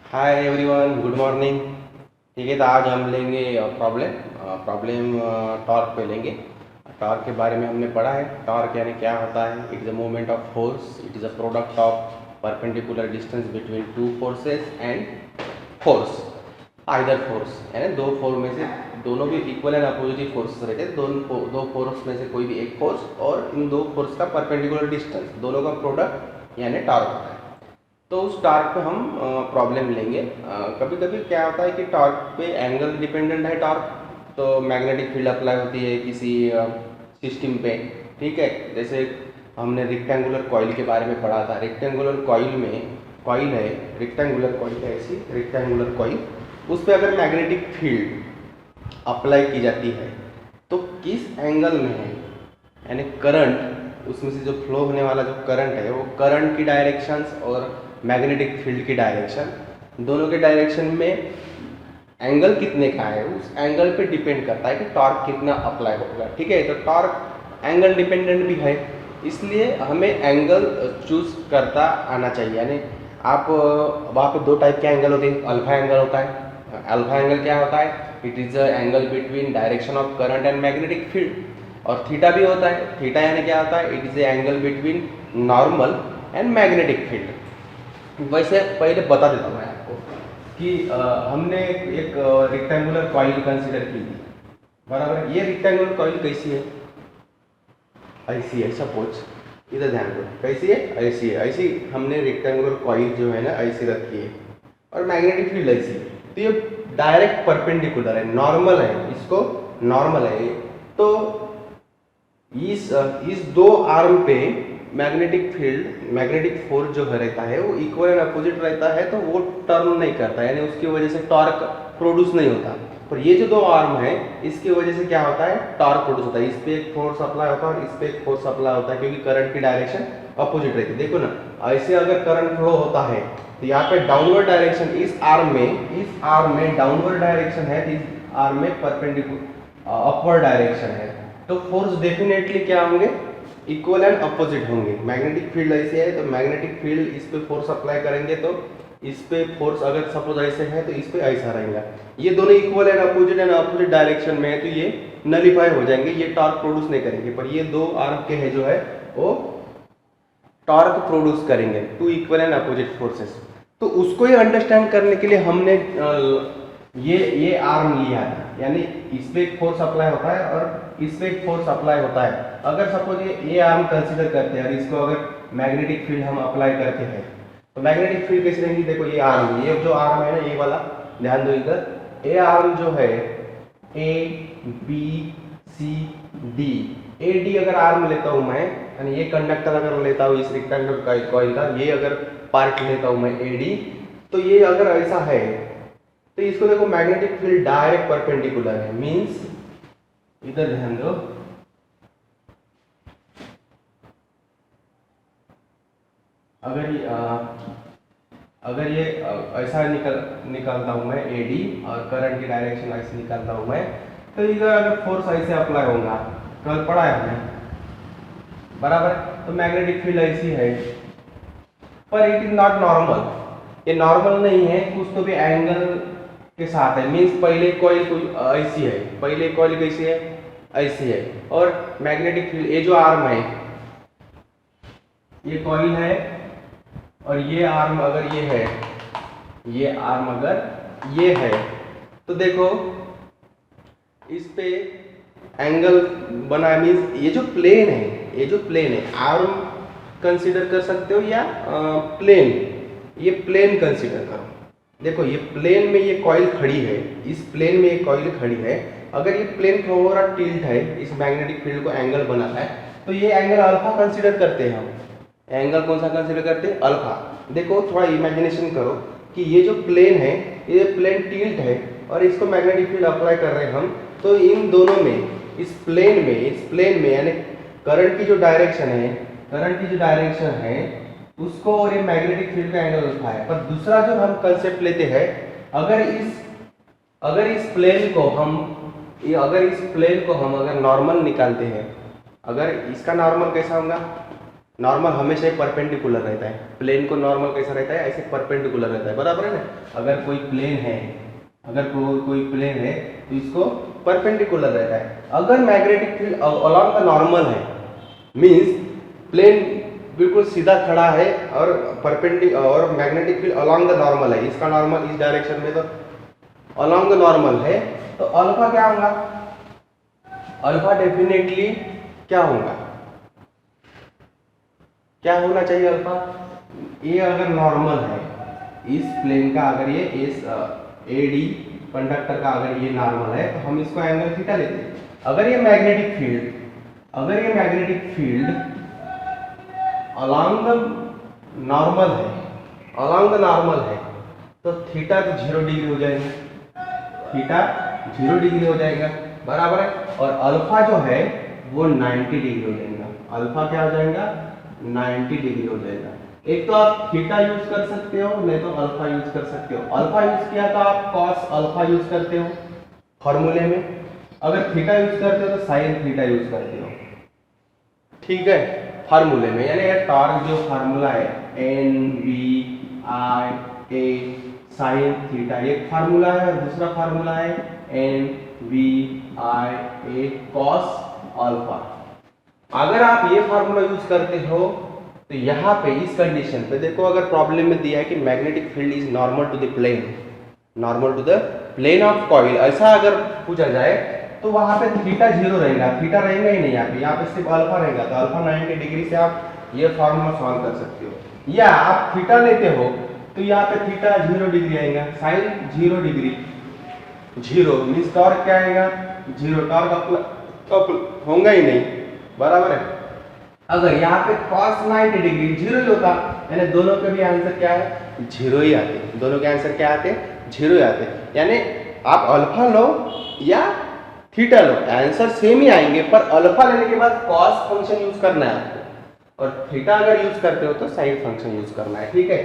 Hi everyone, good morning. ठीक है, तो आज हम लेंगे प्रॉब्लम टॉर्क पे लेंगे। टॉर्क के बारे में हमने पढ़ा है। टॉर्क यानी क्या होता है? It is a movement of force. It is a product of perpendicular distance between two forces and force, either force यानी दो फोर्स में से दोनों भी इक्वल एंड अपोजिटिव फोर्सेस रहते हैं। दो फोर्स में से कोई भी एक फोर्स और इन दो फोर्स का परपेंडिकुलर डिस्टेंस, दोनों का प्रोडक्ट यानी टॉर्क होता है। तो उस टॉर्क पे हम प्रॉब्लम लेंगे। कभी कभी क्या होता है कि टॉर्क पे एंगल डिपेंडेंट है टॉर्क, तो मैग्नेटिक फील्ड अप्लाई होती है किसी सिस्टम पे। ठीक है, जैसे हमने रेक्टेंगुलर कॉइल के बारे में पढ़ा था। रेक्टेंगुलर कॉइल में कॉइल है, रेक्टेंगुलर कॉइल है, ऐसी रेक्टेंगुलर कॉइल, उस पर अगर मैग्नेटिक फील्ड अप्लाई की जाती है तो किस एंगल में है, यानी करंट, उसमें से जो फ्लो होने वाला जो करंट है वो करंट की डायरेक्शंस और मैग्नेटिक फील्ड की डायरेक्शन, दोनों के डायरेक्शन में एंगल कितने का है, उस एंगल पे डिपेंड करता है कि टॉर्क कितना अप्लाई होगा। ठीक है, तो टॉर्क एंगल डिपेंडेंट भी है, इसलिए हमें एंगल चूज करता आना चाहिए। यानी आप वहाँ पे दो टाइप के एंगल होते हैं। अल्फा एंगल होता है। अल्फा एंगल क्या होता है? It is a angle between direction of current and magnetic field. और थीटा भी होता है। थीटा यानी क्या होता है? It is A angle between normal and magnetic field. वैसे पहले बता देता हूँ मैं आपको कि हमने एक रेक्टेंगुलर कॉइल कंसीडर की थी, बराबर। ये रेक्टेंगुलर कॉइल कैसी है? ऐसी है, सपोज, इधर ध्यान दो, कैसी है? ऐसी है। ऐसी हमने रेक्टेंगुलर कॉइल जो है ना ऐसी रखी है, और मैग्नेटिक फील्ड ऐसी है। तो ये डायरेक्ट परपेंडिकुलर है, नॉर्मल है, इसको नॉर्मल है। तो इस दो आर्म पे मैग्नेटिक फील्ड, मैग्नेटिक फोर्स जो रहता है वो इक्वल एंड अपोजिट रहता है, तो वो टर्न नहीं करता, यानी उसकी वजह से टॉर्क प्रोड्यूस नहीं होता। और ये जो दो आर्म है इसकी वजह से क्या होता है? टॉर्क प्रोड्यूस होता है। इस पे एक फोर्स अप्लाई होता है और इस पे एक फोर्स अप्लाई होता है, क्योंकि करंट की डायरेक्शन अपोजिट रहती है। देखो ना, ऐसे अगर करंट फ्लो होता है तो यहाँ पे डाउनवर्ड डायरेक्शन, इस आर्म में डाउनवर्ड डायरेक्शन है, इस आर्म में परपेंडिकुलर अपवर्ड डायरेक्शन है। तो फोर्स डेफिनेटली क्या होंगे? इक्वल एंड अपोजिट होंगे। मैग्नेटिक फील्ड ऐसे है तो मैग्नेटिक फील्ड इस पे फोर्स अप्लाई करेंगे तो इस पे फोर्स, अगर सपोज ऐसे है तो इस पे ऐसा रहेगा। ये दोनों इक्वल एंड अपोजिट डायरेक्शन में है तो ये नलीफाई हो जाएंगे, ये टॉर्क प्रोड्यूस नहीं करेंगे। पर ये दो आर्म के है जो है वो टॉर्क प्रोड्यूस करेंगे, two equal and opposite forces. तो उसको ही अंडरस्टैंड करने के लिए हमने ये आर्म लिया है, यानी इस पे एक फोर्स अप्लाई होता है और इस पे एक फोर्स अप्लाई होता है। अगर सपोज ये आर्म कंसीडर करते हैं और इसको अगर मैग्नेटिक फील्ड हम अप्लाई करते हैं तो मैग्नेटिक फील्ड कैसे रहेंगी? देखो ये आर्म, ये जो आर्म है ना, ये वाला, ध्यान दो इधर, ये आर्म जो है A B C D, A D अगर आर्म लेता हूं मैं, यानी ये कंडक्टर अगर लेता हूं इस रेक्टेंगुलर कॉइल का, ये अगर पार्ट लेता हूं मैं ए डी, तो ये अगर ऐसा है तो इसको देखो मैग्नेटिक फील्ड डायरेक्ट परपेंडिकुलर है, मींस इधर ध्यान दो, अगर ये ऐसा निकालता हूं मैं ए डी और करंट की डायरेक्शन ऐसे निकालता हूं मैं, तो इधर अगर फोर्स ऐसे अप्लाई होगा, कल पढ़ा है हमने, बराबर। तो मैग्नेटिक फील्ड ऐसी है, पर इट इज नॉट नॉर्मल, ये नॉर्मल नहीं है, कुछ तो भी एंगल के साथ है। मींस पहले कॉइल कोई ऐसी है, पहले कॉइल कैसी है? ऐसी है। और मैग्नेटिक फील्ड, ये जो आर्म है, ये कॉइल है, और ये आर्म अगर ये है, ये आर्म अगर ये है, तो देखो इस पे एंगल बना, मींस ये जो प्लेन है, ये जो प्लेन है, आर्म कंसीडर कर सकते हो या प्लेन, ये प्लेन कंसीडर करो। देखो ये प्लेन में ये कॉइल खड़ी है, इस प्लेन में ये कॉइल खड़ी है, अगर ये प्लेन थोड़ा टिल्ट है, इस मैग्नेटिक फील्ड को एंगल बनाता है, तो ये एंगल अल्फा कंसीडर करते हैं हम। एंगल कौन सा कंसीडर करते हैं? अल्फा। देखो थोड़ा इमेजिनेशन करो कि ये जो प्लेन है, ये प्लेन टिल्ट है और इसको मैग्नेटिक फील्ड अप्लाई कर रहे हैं हम, तो इन दोनों में, इस प्लेन में यानी करंट की जो डायरेक्शन है, उसको और ये मैग्नेटिक फील्ड का एंगल अल्फा है। पर दूसरा जो हम कंसेप्ट लेते हैं, अगर इस प्लेन को हम अगर नॉर्मल निकालते हैं, अगर इसका नॉर्मल कैसा होगा? नॉर्मल हमेशा एक परपेंडिकुलर रहता है, प्लेन को नॉर्मल कैसा रहता है, ऐसे परपेंडिकुलर रहता है, बराबर है ना। अगर कोई प्लेन है, अगर कोई प्लेन है तो इसको परपेंडिकुलर रहता है। अगर magnetic field along the normal है, मींस प्लेन बिल्कुल सीधा खड़ा है और और magnetic field along the normal है, इसका नॉर्मल इस डायरेक्शन में तो अलोंग द नॉर्मल है, तो अल्फा क्या होगा, अल्फा डेफिनेटली क्या होगा, क्या होना चाहिए अल्फा। ये अगर नॉर्मल है इस प्लेन का, अगर ये इस एडी कंडक्टर का अगर ये नॉर्मल है तो हम इसको एंगल थीटा लेते हैं। अगर ये magnetic field along the normal है तो थीटा तो 0 डिग्री हो जाएगा, थीटा 0 डिग्री हो जाएगा, बराबर है। और अल्फा जो है वो 90 डिग्री हो जाएगा, अल्फा क्या हो जाएगा, 90 डिग्री हो जाएगा। एक तो आप थीटा यूज कर सकते हो, नहीं तो अल्फा यूज कर सकते हो। अल्फा यूज किया तो आप कॉस अल्फा यूज करते हो फॉर्मूले में, अगर थीटा यूज करते हो तो साइन थीटा यूज करते हो, ठीक है, फार्मूले में। यानी टॉर्क जो फार्मूला है NVIA साइन थीटा, एक फार्मूला है, और दूसरा फार्मूला है NVIA कॉस अल्फा। अगर आप ये फार्मूला यूज करते हो तो यहाँ पे इस कंडीशन पे देखो, अगर प्रॉब्लम में दिया है कि magnetic field is normal to the plane of coil, ऐसा अगर पूछा जाए तो वहां पे थीटा 0 रहेगा, थीटा रहेगा ही नहीं यहाँ पे सिर्फ अल्फा रहेगा, तो अल्फा 90 डिग्री से आप ये फॉर्मूला सॉल्व कर सकते हो। या आप थीटा लेते हो तो यहाँ पे थीटा 0 डिग्री आएगा, साइन 0 डिग्री, 0 मीन्स टॉर्क क्या आएगा, 0, टॉर्क होगा ही नहीं, बराबर है। अगर यहाँ पे cos 90 डिग्री 0 ही होता, यानी दोनों के भी आंसर क्या है, 0 ही आते, दोनों के आंसर क्या आते, 0 ही आते। यानी आप अल्फा लो या थीटा लो, आंसर सेम ही आएंगे, पर अल्फा लेने के बाद cos फंक्शन यूज करना है आपको, और थीटा अगर यूज करते हो तो साइन फंक्शन यूज करना है, ठीक है।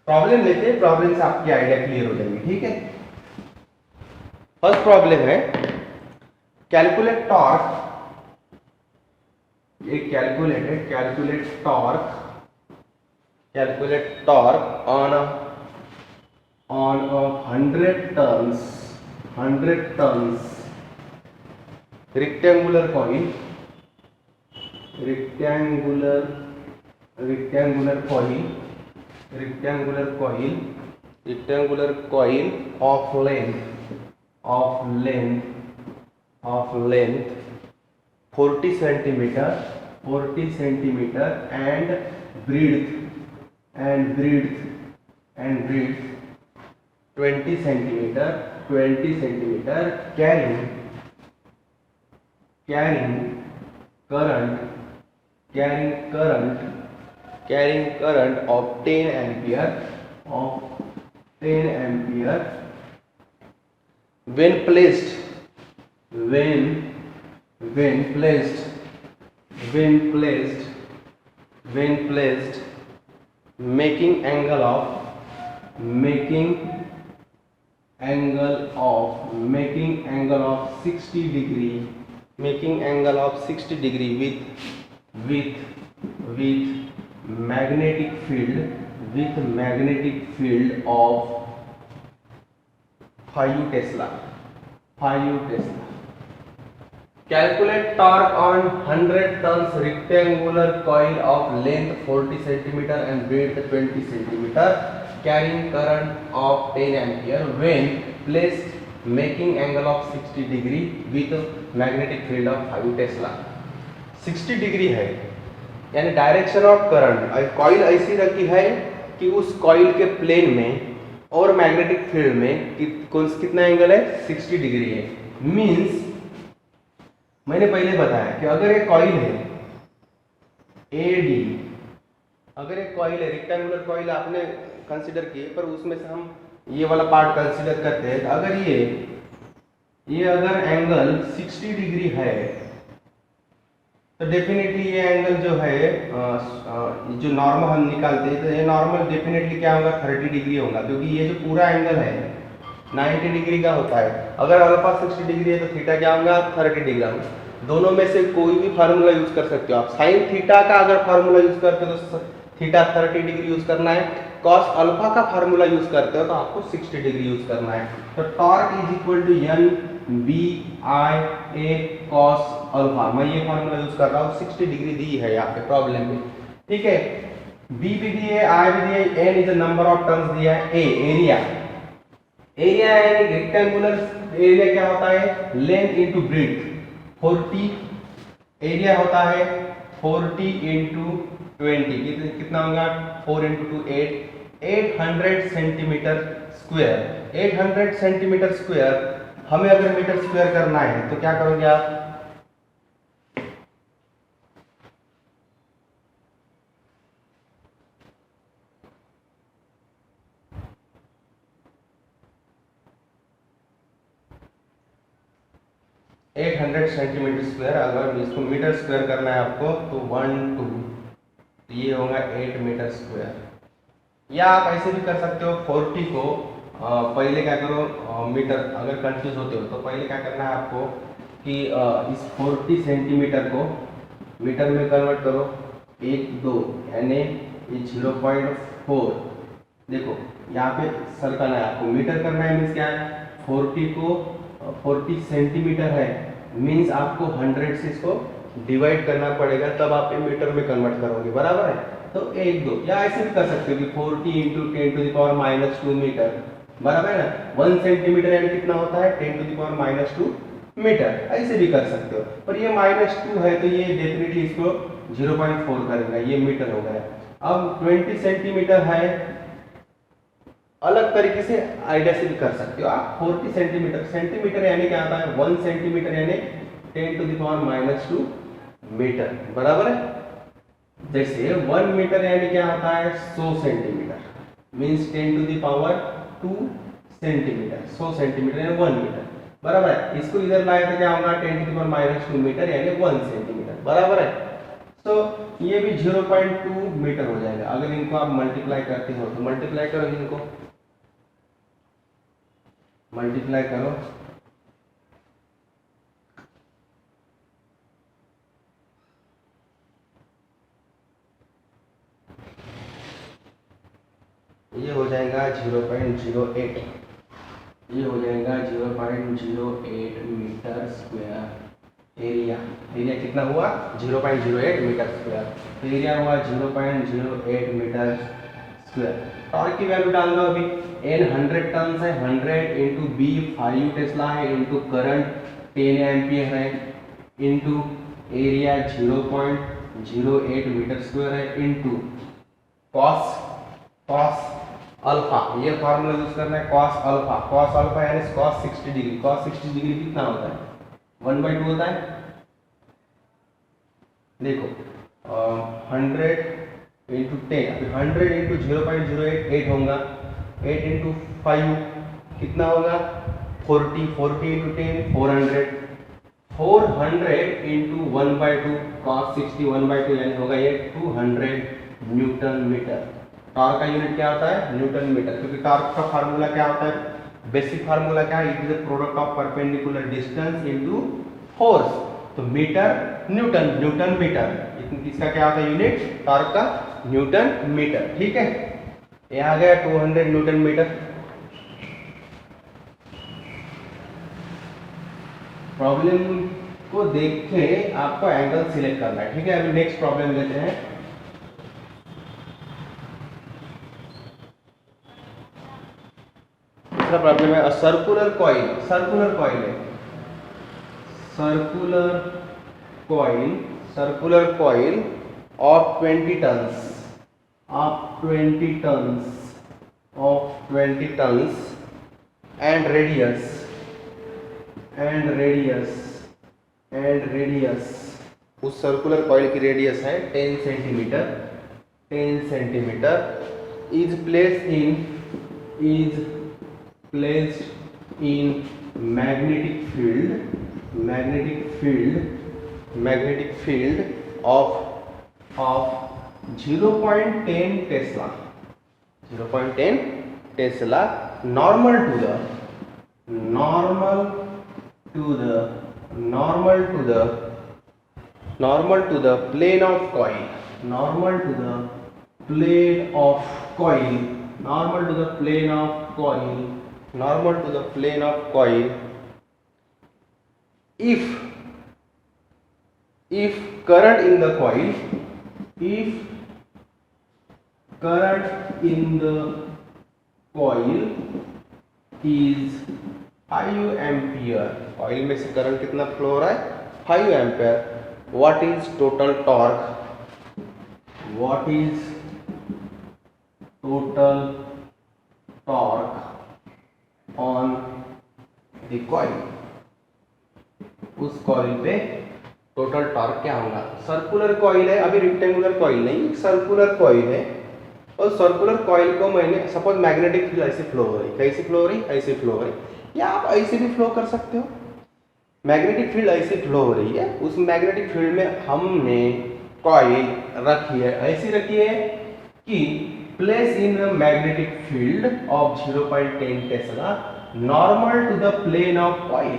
प्रॉब्लम लेते हैं, प्रॉब्लम से आपकी आइडिया क्लियर हो जाएगी, ठीक है। फर्स्ट प्रॉब्लम है कैलकुलेट टॉर्क, एक calculate torque on a 100 turns rectangular coil of length 40 centimeter and breadth 20 centimeter carrying current of 10 ampere when placed making angle of 60 degree with magnetic field of 5 Tesla. Calculate torque on 100 tons rectangular coil of length 40 cm and breadth 20 cm carrying current of 10 ampere when placed making angle of 60 degree with magnetic field of 5 Tesla. 60 degree है, यानी direction of current, coil ऐसी रखी है कि उस coil के plane में और मैग्नेटिक फील्ड में कितना एंगल है, 60 डिग्री है। मींस मैंने पहले बताया कि अगर एक कॉइल है AD, अगर एक कॉइल है रेक्टेंगुलर कॉइल आपने कंसीडर किए, पर उसमें से हम ये वाला पार्ट कंसीडर करते हैं, तो अगर ये अगर एंगल 60 डिग्री है तो डेफिनेटली ये एंगल जो है जो नॉर्मल हम निकालते हैं, तो ये नॉर्मल डेफिनेटली क्या होगा, 30 डिग्री होगा, क्योंकि ये जो पूरा एंगल है 90 डिग्री का होता है। अगर अल्फा 60 डिग्री है तो थीटा क्या होगा, 30 डिग्री होगा। दोनों में से कोई भी फार्मूला यूज कर सकते हो आप। साइन थीटा का अगर फार्मूला यूज करते हो तो थीटा 30 डिग्री यूज करना है। कॉस अल्फा का फार्मूला यूज करते हो तो आपको 60 डिग्री यूज करना है। तो torque is equal to N B I A cos alpha. मैं ये फार्मूला यूज कर रहा हूँ, 60 डिग्री दी है यहाँ पे प्रॉब्लम में, ठीक है। बी भी दी है, आई भी दी है, N is the number of turns दिया है, ए एरिया। एरिया यानी रेक्टेंगुलर एरिया क्या होता है, लेंथ इनटू ब्रेड्थ। 40 एरिया होता है 40 इंटू 20, कितना होगा 4 into 2 8, 800 centimetre square. 800 centimetre square हमें अगर मीटर स्क्वायर करना है तो क्या करोगे आप, एट 800 सेंटीमीटर स्क्वायर, अगर इसको मीटर स्क्वायर करना है आपको तो 1 2, तो ये होगा 8 मीटर स्क्वायर। या आप ऐसे भी कर सकते हो 40 को पहले क्या करो मीटर, अगर कंफ्यूज होते हो तो पहले क्या करना है आपको कि इस 40 सेंटीमीटर को मीटर में कन्वर्ट करो, 1 2 यानी ये 0.4। देखो यहाँ पे सर करना है आपको, मीटर करना है मीन्स क्या है, 40 को 40 सेंटीमीटर है मीन्स आपको 100 से इसको डिवाइड करना पड़ेगा, तब आप मीटर में कन्वर्ट करोगे, बराबर है। तो 1 2, या ऐसे भी कर सकते हो कि 40 इंटू 10⁻² मीटर, बराबर है ना। 1 सेंटीमीटर यानी कितना होता है 10⁻² मीटर, ऐसे भी कर सकते हो। पर ये -2 है तो ये डेफिनेटली इसको 0.4 करेगा, ये मीटर हो गया। अब 20 सेंटीमीटर है, अलग तरीके से आइडिया से भी कर सकते हो आप। 40 सेंटीमीटर, सेंटीमीटर यानी क्या आता है 1 सेंटीमीटर यानी 10⁻² मीटर, बराबर है। जैसे 1 मीटर यानी क्या आता है 100 सेंटीमीटर, मीन्स 10⁻² सेंटीमीटर, 100 सेंटीमीटर यानी 1 मीटर, बराबर है। इसको इधर लाए तो क्या होगा 10⁻² मीटर यानी 1 सेंटीमीटर, बराबर है। तो ये भी 0.2 मीटर हो जाएगा। अगर इनको आप मल्टीप्लाई करते हो तो मल्टीप्लाई करो, इनको मल्टीप्लाई करो, ये हो जाएगा 0.08, ये हो जाएगा 0.08 मीटर स्क्वायर। एरिया, एरिया कितना हुआ 0.08 मीटर स्क्वायर, तो एरिया हुआ 0.08 मीटर स्क्वायर। टॉर्क की वैल्यू डाल दो अभी, एन 100 टन है, 100 इंटू बी 5 टेस्ला है, इंटू करंट 10 एम्पियर है, इंटू एरिया 0.08 मीटर स्क्वायर है, इंटू कॉस अल्फा, ये फार्मूला यूज करना है कॉस अल्फा। कॉस अल्फा यानी कॉस 60 डिग्री। कॉस 60 डिग्री कितना होता है 1/2 होता है। देखो 100 इंटू 10, 100 इंटू 0.08 होगा, 8 इंटू 5 कितना होगा 40, 40 इंटू 10 400, 400 इंटू 1/2 कॉस 60 1/2 यानी होगा ये 200 न्यूटन मीटर। टॉर्क का यूनिट क्या होता है न्यूटन मीटर, क्योंकि टॉर्क का फार्मूला क्या होता है, बेसिक फार्मूला क्या है, it is the product of perpendicular distance into force. तो मीटर न्यूटन, न्यूटन मीटर, इसका क्या होता है यूनिट टॉर्क का न्यूटन मीटर, ठीक है। ये आ गया 200 न्यूटन मीटर। प्रॉब्लम को देख के आपको एंगल सिलेक्ट करना है, ठीक है। अभी नेक्स्ट प्रॉब्लम लेते हैं। दूसरा प्रॉब्लम है सर्कुलर कॉइल, सर्कुलर कॉइल है, circular coil of 20 turns, of 20 turns, of 20 turns and radius, and radius उस सर्कुलर कॉइल की रेडियस है 10 centimetre, 10 centimetre is placed in magnetic field of 0.10 Tesla, 0.10 Tesla normal to the normal to the plane of coil, normal to the plane of coil, normal to the plane of coil, normal to the plane of coil, if current in the coil, if current in the coil is 5 ampere, coil में से current कितना flow हो रहा है 5 ampere, what is total torque, what is total torque on the coil, उस coil पे total torque क्या होगा। सर्कुलर कॉइल है, अभी रेक्टेंगुलर कॉइल नहीं, सर्कुलर कॉइल है, और सर्कुलर कॉइल को मैंने सपोज मैग्नेटिक फील्ड ऐसे फ्लो हो रही, कैसे फ्लो हो रही, ऐसे फ्लो हो रही, या आप ऐसे भी फ्लो कर सकते हो। मैग्नेटिक फील्ड ऐसे फ्लो हो रही है, उस मैग्नेटिक फील्ड में हमने कॉइल रखी है, ऐसी रखी है कि place in magnetic field of 0.10 tesla normal to the plane of coil,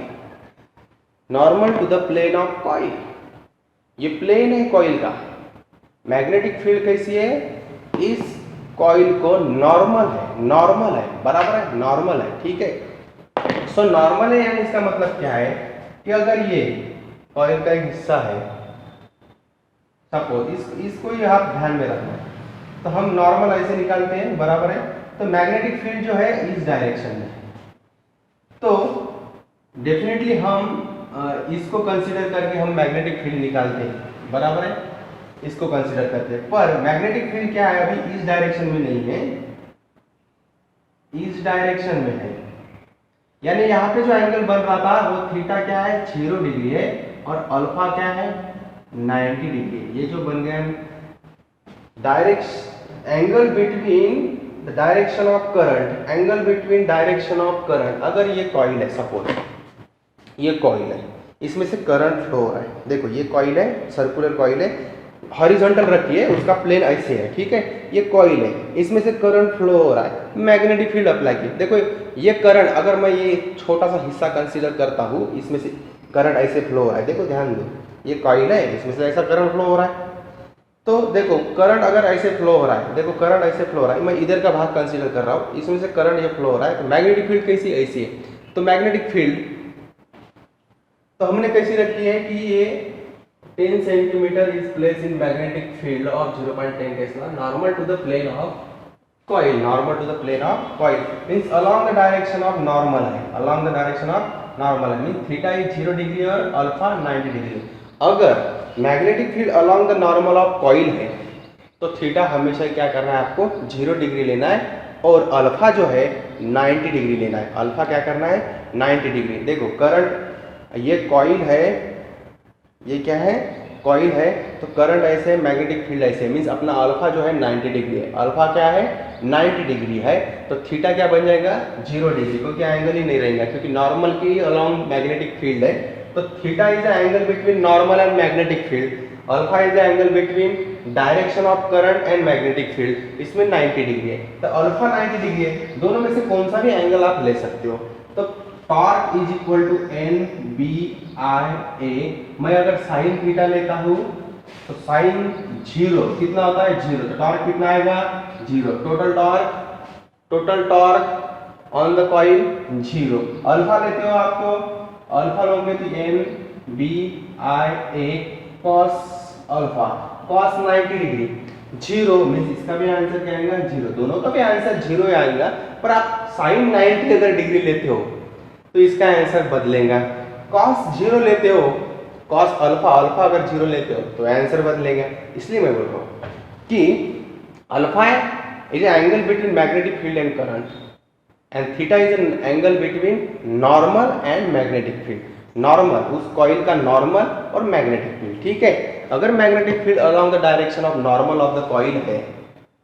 normal to the plane of coil. ये प्लेन है कॉइल का, मैग्नेटिक फील्ड कैसी है, इस कॉइल को नॉर्मल है, नॉर्मल है, बराबर है, नॉर्मल है, ठीक है। सो नॉर्मल है यानी इसका मतलब क्या है कि अगर ये कॉइल का एक हिस्सा है, सपोज इसको ही आप ध्यान में रखना है, तो हम नॉर्मल ऐसे निकालते हैं, बराबर है, तो मैग्नेटिक फील्ड जो है इस डायरेक्शन में, तो डेफिनेटली हम इसको कंसीडर करके हम मैग्नेटिक फील्ड निकालते हैं, बराबर है, इसको कंसीडर करते हैं। पर मैग्नेटिक फील्ड क्या है, अभी इस डायरेक्शन में नहीं है, इस डायरेक्शन में है, यानी यहाँ पे जो एंगल बन रहा था वो थीटा क्या है 0 डिग्री है, और अल्फा क्या है 90 डिग्री। ये जो बन गया direct angle between the direction of current, angle between direction of current. अगर ये कॉइल है, सपोज ये कॉइल है, इसमें से करंट फ्लो हो रहा है, देखो ये कॉइल है, सर्कुलर कॉइल है, हॉरिजॉन्टल रखी है, उसका प्लेन ऐसे है, ठीक है, ये कॉइल है, इसमें से करंट फ्लो हो रहा है, मैग्नेटिक फील्ड अप्लाई की, देखो ये करंट, अगर मैं ये छोटा सा हिस्सा कंसीडर करता हूँ, इसमें से करंट ऐसे फ्लो हो रहा है, देखो ध्यान दो, ये कॉइल है, इसमें से ऐसा करंट फ्लो हो रहा है, तो देखो करंट अगर ऐसे फ्लो हो रहा है, देखो करंट ऐसे फ्लो हो रहा है, मैं इधर का भाग कंसीडर कर रहा हूँ, इसमें से करंट ये फ्लो हो रहा है, तो मैग्नेटिक फील्ड कैसी ऐसी है, तो मैग्नेटिक फील्ड तो हमने कैसी रखी है कि ये 10 centimetre is place in magnetic field of 0.10 tesla normal to the plane of coil, normal to the plane of coil means along the direction of normal है, along the direction of normal है, means theta is 0 degree और alpha 90 degree. अगर magnetic field along the normal of coil है तो theta हमेशा क्या करना है, आपको 0 डिग्री लेना है, और अल्फा जो है 90 डिग्री लेना है, अल्फा क्या करना है 90 डिग्री। देखो करंट, ये कॉइल है, ये क्या है कॉइल है, तो करंट ऐसे है, मैग्नेटिक फील्ड ऐसे है, मींस अपना अल्फा जो है 90 डिग्री है, अल्फा क्या है 90 डिग्री है, तो थीटा क्या बन जाएगा 0 डिग्री, क्योंकि एंगल ही नहीं रहेगा, क्योंकि नॉर्मल की अलोंग मैग्नेटिक फील्ड है, तो theta is the angle between normal and magnetic field, alpha is the angle between direction of current and magnetic field, इसमें 90 डिग्री है, तो अल्फा 90 डिग्री है, दोनों में से कौन सा भी एंगल आप ले सकते हो। तो torque is equal to N B I A, मैं अगर साइन थीटा लेता हूँ तो साइन 0 कितना होता है 0, तो टॉर्क कितना आएगा 0, total torque on the coil 0। Alpha लेते हो आपको, अल्फा लोगे तो N B I A cos alpha, cos 90 degree, 0 means इसका भी आंसर क्या आएगा 0, दोनों का भी आंसर 0 आएगा, पर आप साइन 90 अगर डिग्री लेते हो तो इसका आंसर बदलेगा, cos 0 लेते हो, cos अल्फा अगर 0 लेते हो तो आंसर बदलेगा। इसलिए मैं बोल रहा हूँ कि alpha is angle between magnetic field and current, and theta is an angle between normal and magnetic field, normal उस कॉइल का नॉर्मल और मैग्नेटिक फील्ड, ठीक है। अगर magnetic field along the direction of normal of the coil है,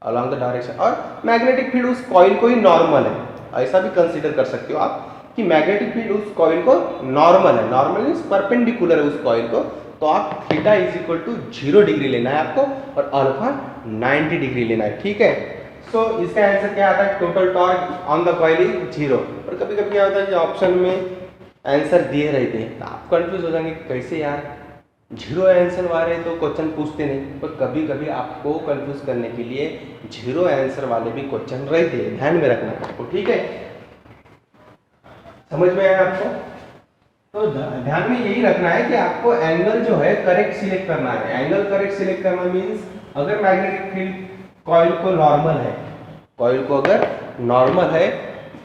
along the direction, और magnetic field उस coil को ही नॉर्मल है, ऐसा भी कंसीडर कर सकते हो आप कि मैग्नेटिक फील्ड उस कॉइल को नॉर्मल है, नॉर्मल मींस परपेंडिकुलर है उस कॉइल को, तो आप theta is equal to 0 degree लेना है आपको, और अल्फा 90 डिग्री लेना है, ठीक है। सो इसका आंसर क्या आता है, total torque on the coil is 0। और कभी कभी क्या होता है कि ऑप्शन में आंसर दिए रहते हैं तो आप कंफ्यूज हो जाएंगे कैसे यार, जीरो आंसर वाले तो क्वेश्चन पूछते नहीं, पर कभी कभी आपको कंफ्यूज करने के लिए जीरो आंसर वाले भी क्वेश्चन रहते हैं, ध्यान में रखना आपको, ठीक है। समझ में आया आपको? तो ध्यान में यही रखना है कि आपको एंगल जो है करेक्ट सिलेक्ट करना है। एंगल करेक्ट सिलेक्ट करना मीन्स अगर मैग्नेटिक फील्ड कॉइल को नॉर्मल है, कॉइल को अगर नॉर्मल है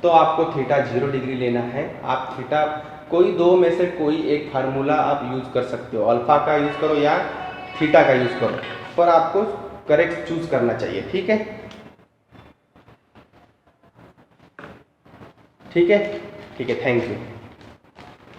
तो आपको थीटा 0 डिग्री लेना है। आप थीटा कोई दो में से कोई एक फार्मूला आप यूज कर सकते हो, अल्फा का यूज करो या थीटा का यूज करो, पर आपको करेक्ट चूज करना चाहिए, ठीक है। ठीक है, ठीक है, थैंक यू।